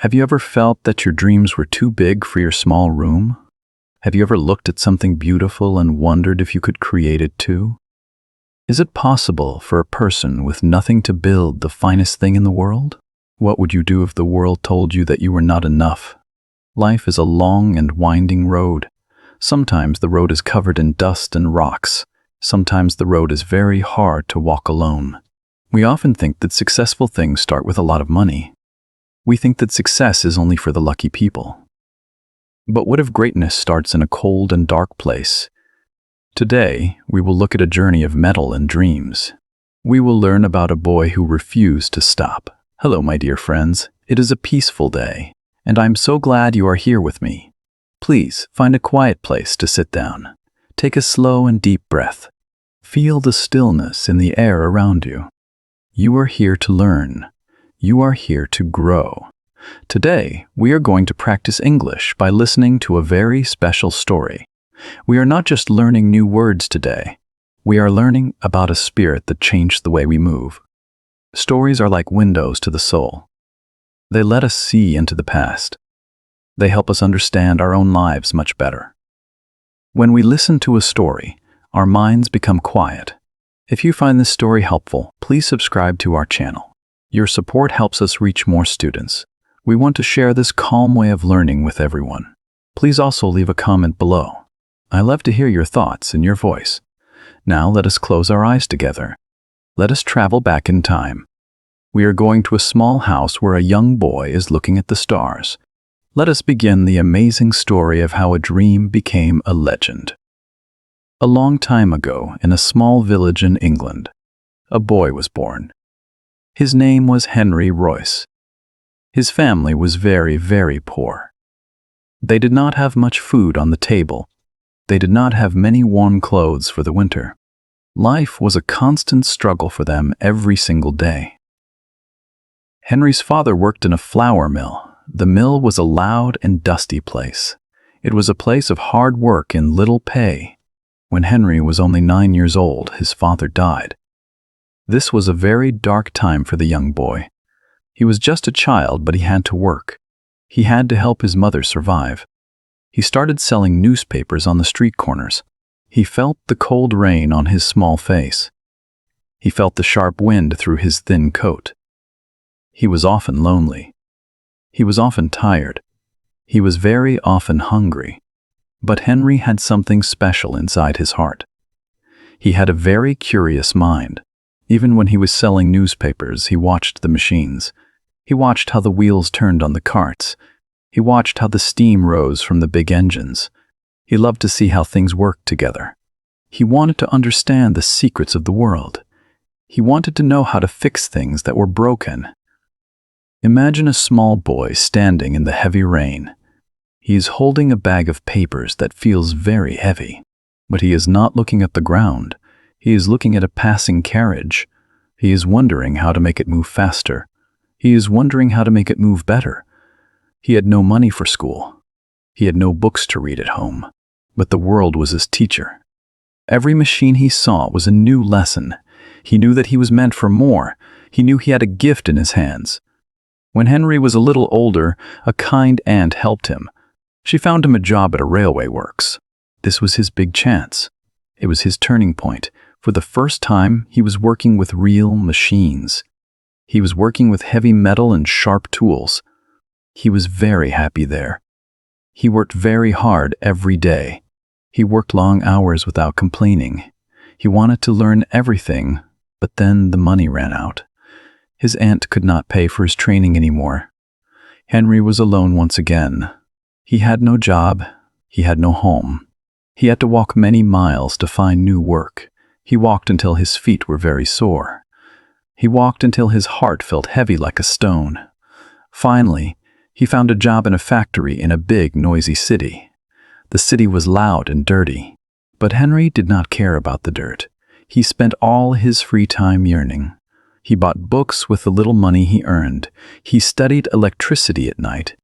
Have you ever felt that your dreams were too big for your small room? Have you ever looked at something beautiful and wondered if you could create it too? Is it possible for a person with nothing to build the finest thing in the world? What would you do if the world told you that you were not enough? Life is a long and winding road. Sometimes the road is covered in dust and rocks. Sometimes the road is very hard to walk alone. We often think that successful things start with a lot of money. We think that success is only for the lucky people. But what if greatness starts in a cold and dark place? Today, we will look at a journey of metal and dreams. We will learn about a boy who refused to stop. Hello, my dear friends. It is a peaceful day, and I'm so glad you are here with me. Please find a quiet place to sit down. Take a slow and deep breath. Feel the stillness in the air around you. You are here to learn. You are here to grow. Today, we are going to practice English by listening to a very special story. We are not just learning new words today. We are learning about a spirit that changed the way we move. Stories are like windows to the soul. They let us see into the past. They help us understand our own lives much better. When we listen to a story, our minds become quiet. If you find this story helpful, please subscribe to our channel. Your support helps us reach more students. We want to share this calm way of learning with everyone. Please also leave a comment below. I love to hear your thoughts in your voice. Now let us close our eyes together. Let us travel back in time. We are going to a small house where a young boy is looking at the stars. Let us begin the amazing story of how a dream became a legend. A long time ago, in a small village in England, a boy was born. His name was Henry Royce. His family was very, very poor. They did not have much food on the table. They did not have many warm clothes for the winter. Life was a constant struggle for them every single day. Henry's father worked in a flour mill. The mill was a loud and dusty place. It was a place of hard work and little pay. When Henry was only 9 years old, his father died. This was a very dark time for the young boy. He was just a child, but he had to work. He had to help his mother survive. He started selling newspapers on the street corners. He felt the cold rain on his small face. He felt the sharp wind through his thin coat. He was often lonely. He was often tired. He was very often hungry. But Henry had something special inside his heart. He had a very curious mind. Even when he was selling newspapers, he watched the machines. He watched how the wheels turned on the carts. He watched how the steam rose from the big engines. He loved to see how things worked together. He wanted to understand the secrets of the world. He wanted to know how to fix things that were broken. Imagine a small boy standing in the heavy rain. He is holding a bag of papers that feels very heavy, but he is not looking at the ground. He is looking at a passing carriage. He is wondering how to make it move faster. He is wondering how to make it move better. He had no money for school. He had no books to read at home, but the world was his teacher. Every machine he saw was a new lesson. He knew that he was meant for more. He knew he had a gift in his hands. When Henry was a little older, a kind aunt helped him. She found him a job at a railway works. This was his big chance. It was his turning point. For the first time, he was working with real machines. He was working with heavy metal and sharp tools. He was very happy there. He worked very hard every day. He worked long hours without complaining. He wanted to learn everything, but then the money ran out. His aunt could not pay for his training anymore. Henry was alone once again. He had no job. He had no home. He had to walk many miles to find new work. He walked until his feet were very sore. He walked until his heart felt heavy like a stone. Finally, he found a job in a factory in a big, noisy city. The city was loud and dirty, but Henry did not care about the dirt. He spent all his free time yearning. He bought books with the little money he earned. He studied electricity at night.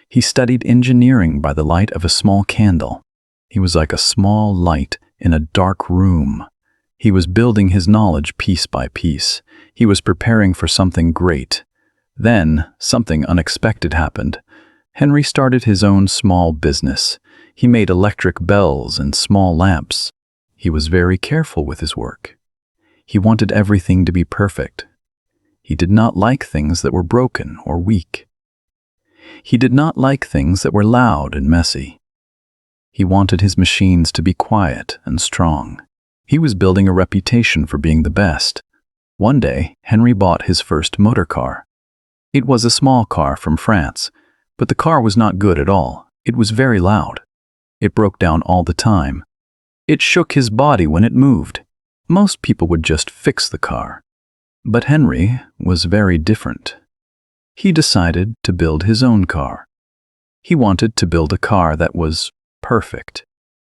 He studied engineering by the light of a small candle. He was like a small light in a dark room. He was building his knowledge piece by piece. He was preparing for something great. Then, something unexpected happened. Henry started his own small business. He made electric bells and small lamps. He was very careful with his work. He wanted everything to be perfect. He did not like things that were broken or weak. He did not like things that were loud and messy. He wanted his machines to be quiet and strong. He was building a reputation for being the best. One day, Henry bought his first motor car. It was a small car from France, but the car was not good at all. It was very loud. It broke down all the time. It shook his body when it moved. Most people would just fix the car. But Henry was very different. He decided to build his own car. He wanted to build a car that was perfect.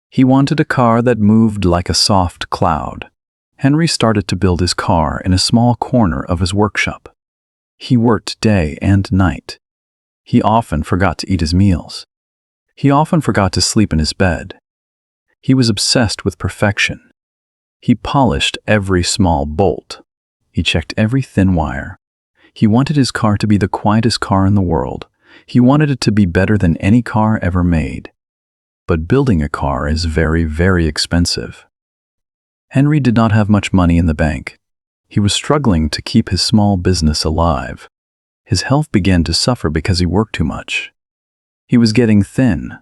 He wanted a car that moved like a soft cloud. Henry started to build his car in a small corner of his workshop. He worked day and night. He often forgot to eat his meals. He often forgot to sleep in his bed. He was obsessed with perfection. He polished every small bolt. He checked every thin wire. He wanted his car to be the quietest car in the world. He wanted it to be better than any car ever made. But building a car is very, very expensive. Henry did not have much money in the bank. He was struggling to keep his small business alive. His health began to suffer because he worked too much. He was getting thin.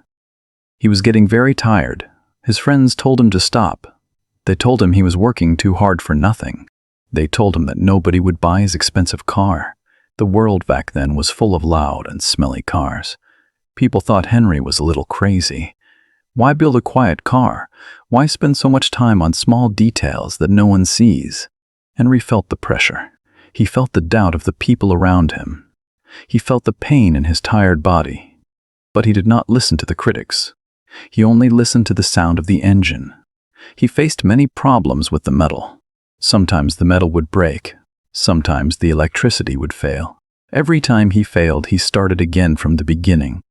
He was getting very tired. His friends told him to stop. They told him he was working too hard for nothing. They told him that nobody would buy his expensive car. The world back then was full of loud and smelly cars. People thought Henry was a little crazy. Why build a quiet car? Why spend so much time on small details that no one sees? Henry felt the pressure. He felt the doubt of the people around him. He felt the pain in his tired body. But he did not listen to the critics. He only listened to the sound of the engine. He faced many problems with the metal. Sometimes the metal would break. Sometimes the electricity would fail. Every time he failed, he started again from the beginning.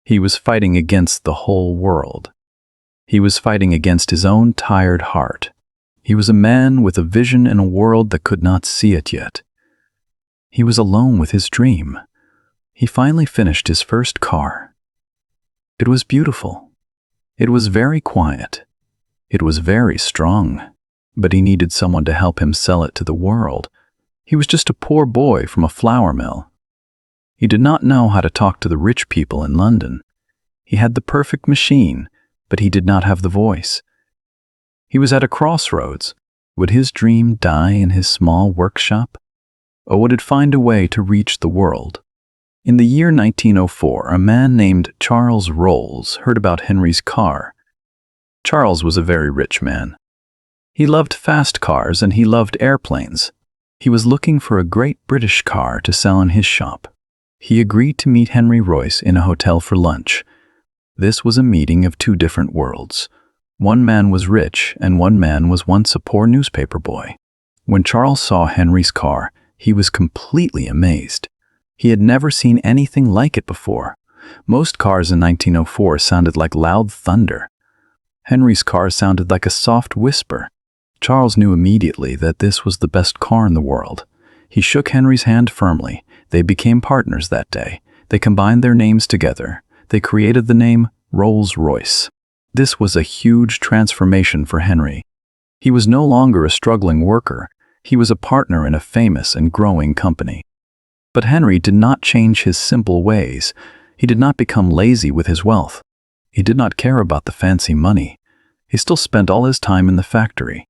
He was fighting against the whole world. He was fighting against his own tired heart. He was a man with a vision in a world that could not see it yet. He was alone with his dream. He finally finished his first car. It was beautiful. It was very quiet. It was very strong. But he needed someone to help him sell it to the world. He was just a poor boy from a flour mill. He did not know how to talk to the rich people in London. He had the perfect machine, but he did not have the voice. He was at a crossroads. Would his dream die in his small workshop? Or would it find a way to reach the world? In the year 1904, a man named Charles Rolls heard about Henry's car. Charles was a very rich man. He loved fast cars and he loved airplanes. He was looking for a great British car to sell in his shop. He agreed to meet Henry Royce in a hotel for lunch. This was a meeting of two different worlds. One man was rich and one man was once a poor newspaper boy. When Charles saw Henry's car, he was completely amazed. He had never seen anything like it before. Most cars in 1904 sounded like loud thunder. Henry's car sounded like a soft whisper. Charles knew immediately that this was the best car in the world. He shook Henry's hand firmly. They became partners that day. They combined their names together. They created the name Rolls-Royce. This was a huge transformation for Henry. He was no longer a struggling worker. He was a partner in a famous and growing company. But Henry did not change his simple ways. He did not become lazy with his wealth. He did not care about the fancy money. He still spent all his time in the factory.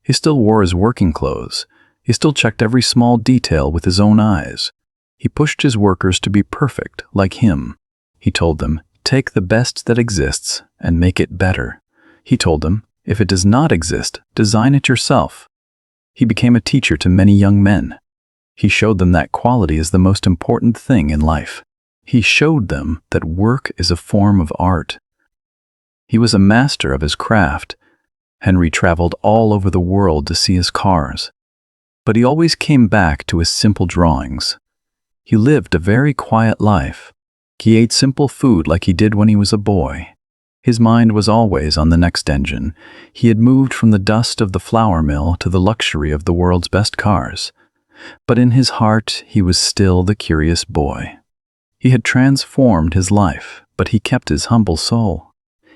He still wore his working clothes. He still checked every small detail with his own eyes. He pushed his workers to be perfect, like him. He told them, take the best that exists and make it better. He told them, if it does not exist, design it yourself. He became a teacher to many young men. He showed them that quality is the most important thing in life. He showed them that work is a form of art. He was a master of his craft. Henry traveled all over the world to see his cars. But he always came back to his simple drawings. He lived a very quiet life. He ate simple food like he did when he was a boy. His mind was always on the next engine. He had moved from the dust of the flour mill to the luxury of the world's best cars. But in his heart, he was still the curious boy. He had transformed his life, but he kept his humble soul.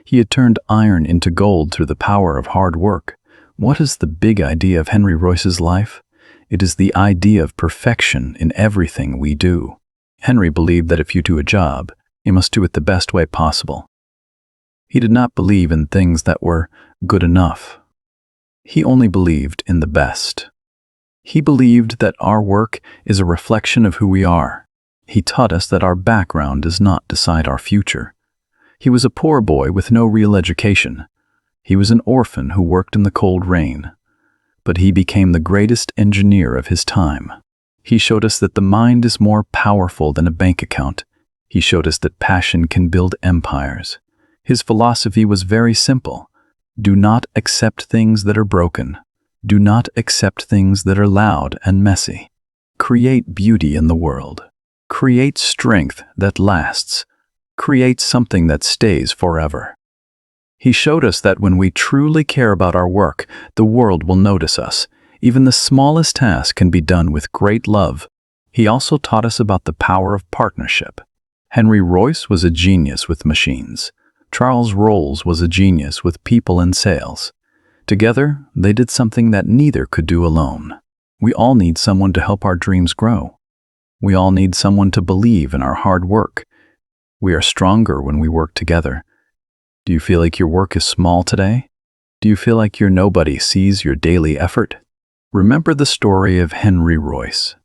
He had turned iron into gold through the power of hard work. What is the big idea of Henry Royce's life? It is the idea of perfection in everything we do. Henry believed that if you do a job, you must do it the best way possible. He did not believe in things that were good enough. He only believed in the best. He believed that our work is a reflection of who we are. He taught us that our background does not decide our future. He was a poor boy with no real education. He was an orphan who worked in the cold rain. But he became the greatest engineer of his time. He showed us that the mind is more powerful than a bank account. He showed us that passion can build empires. His philosophy was very simple. Do not accept things that are broken. Do not accept things that are loud and messy. Create beauty in the world. Create strength that lasts. Create something that stays forever. He showed us that when we truly care about our work, the world will notice us. Even the smallest task can be done with great love. He also taught us about the power of partnership. Henry Royce was a genius with machines. Rolls-Royce was a genius with people and sales. Together, they did something that neither could do alone. We all need someone to help our dreams grow. We all need someone to believe in our hard work. We are stronger when we work together. Do you feel like your work is small today? Do you feel like your nobody sees your daily effort? Remember the story of Henry Royce.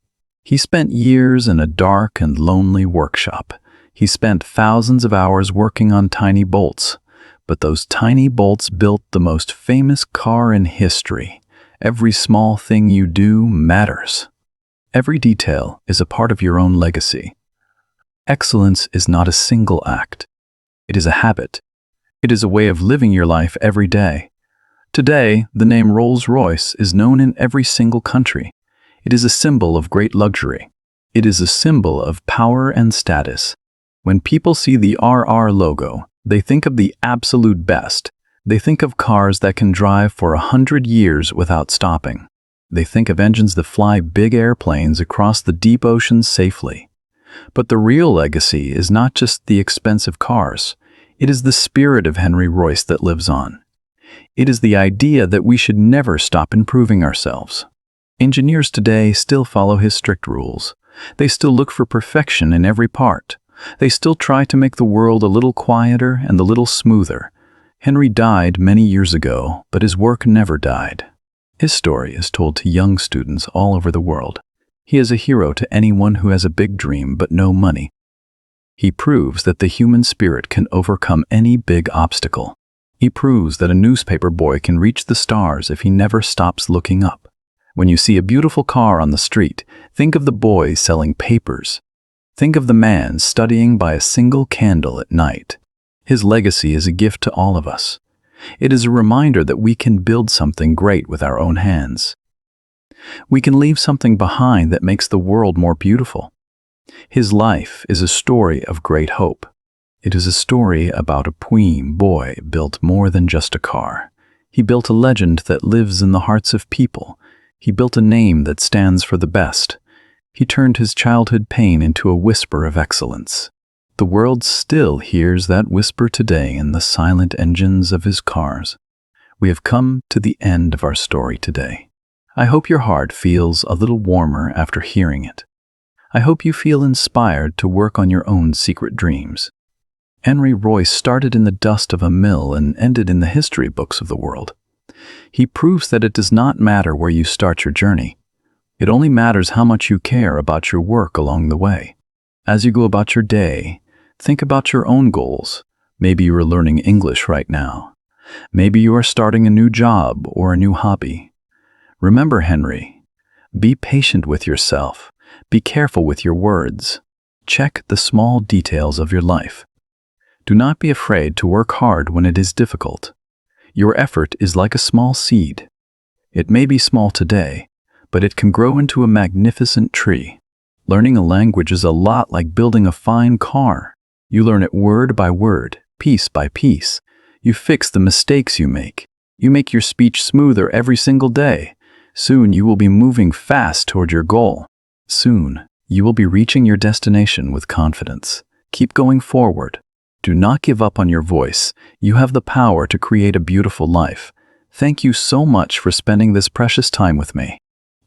He spent years in a dark and lonely workshop. He spent thousands of hours working on tiny bolts, but those tiny bolts built the most famous car in history. Every small thing you do matters. Every detail is a part of your own legacy. Excellence is not a single act. It is a habit. It is a way of living your life every day. Today, the name Rolls-Royce is known in every single country. It is a symbol of great luxury. It is a symbol of power and status. When people see the RR logo, they think of the absolute best. They think of cars that can drive for 100 years without stopping. They think of engines that fly big airplanes across the deep oceans safely. But the real legacy is not just the expensive cars. It is the spirit of Henry Royce that lives on. It is the idea that we should never stop improving ourselves. Engineers today still follow his strict rules. They still look for perfection in every part. They still try to make the world a little quieter and a little smoother. Henry died many years ago, but his work never died. His story is told to young students all over the world. He is a hero to anyone who has a big dream but no money. He proves that the human spirit can overcome any big obstacle. He proves that a newspaper boy can reach the stars if he never stops looking up. When you see a beautiful car on the street, think of the boy selling papers. Think of the man studying by a single candle at night. His legacy is a gift to all of us. It is a reminder that we can build something great with our own hands. We can leave something behind that makes the world more beautiful. His life is a story of great hope. It is a story about a Puim boy built more than just a car. He built a legend that lives in the hearts of people. He built a name that stands for the best. He turned his childhood pain into a whisper of excellence. The world still hears that whisper today in the silent engines of his cars. We have come to the end of our story today. I hope your heart feels a little warmer after hearing it. I hope you feel inspired to work on your own secret dreams. Henry Royce started in the dust of a mill and ended in the history books of the world. He proves that it does not matter where you start your journey. It only matters how much you care about your work along the way. As you go about your day, think about your own goals. Maybe you are learning English right now. Maybe you are starting a new job or a new hobby. Remember, Henry, be patient with yourself. Be careful with your words. Check the small details of your life. Do not be afraid to work hard when it is difficult. Your effort is like a small seed. It may be small today, but it can grow into a magnificent tree. Learning a language is a lot like building a fine car. You learn it word by word, piece by piece. You fix the mistakes you make. You make your speech smoother every single day. Soon you will be moving fast toward your goal. Soon you will be reaching your destination with confidence. Keep going forward. Do not give up on your voice. You have the power to create a beautiful life. Thank you so much for spending this precious time with me.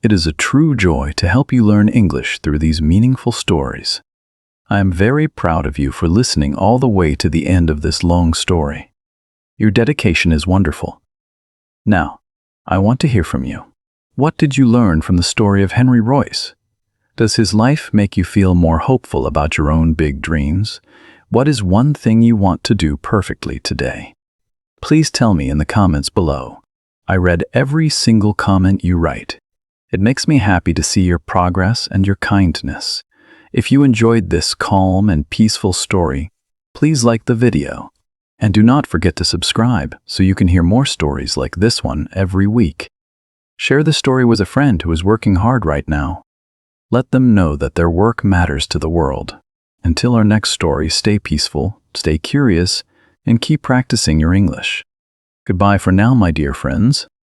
It is a true joy to help you learn English through these meaningful stories. I am very proud of you for listening all the way to the end of this long story. Your dedication is wonderful. Now, I want to hear from you. What did you learn from the story of Henry Royce? Does his life make you feel more hopeful about your own big dreams? What is one thing you want to do perfectly today? Please tell me in the comments below. I read every single comment you write. It makes me happy to see your progress and your kindness. If you enjoyed this calm and peaceful story, please like the video. And do not forget to subscribe so you can hear more stories like this one every week. Share the story with a friend who is working hard right now. Let them know that their work matters to the world. Until our next story, stay peaceful, stay curious, and keep practicing your English. Goodbye for now, my dear friends.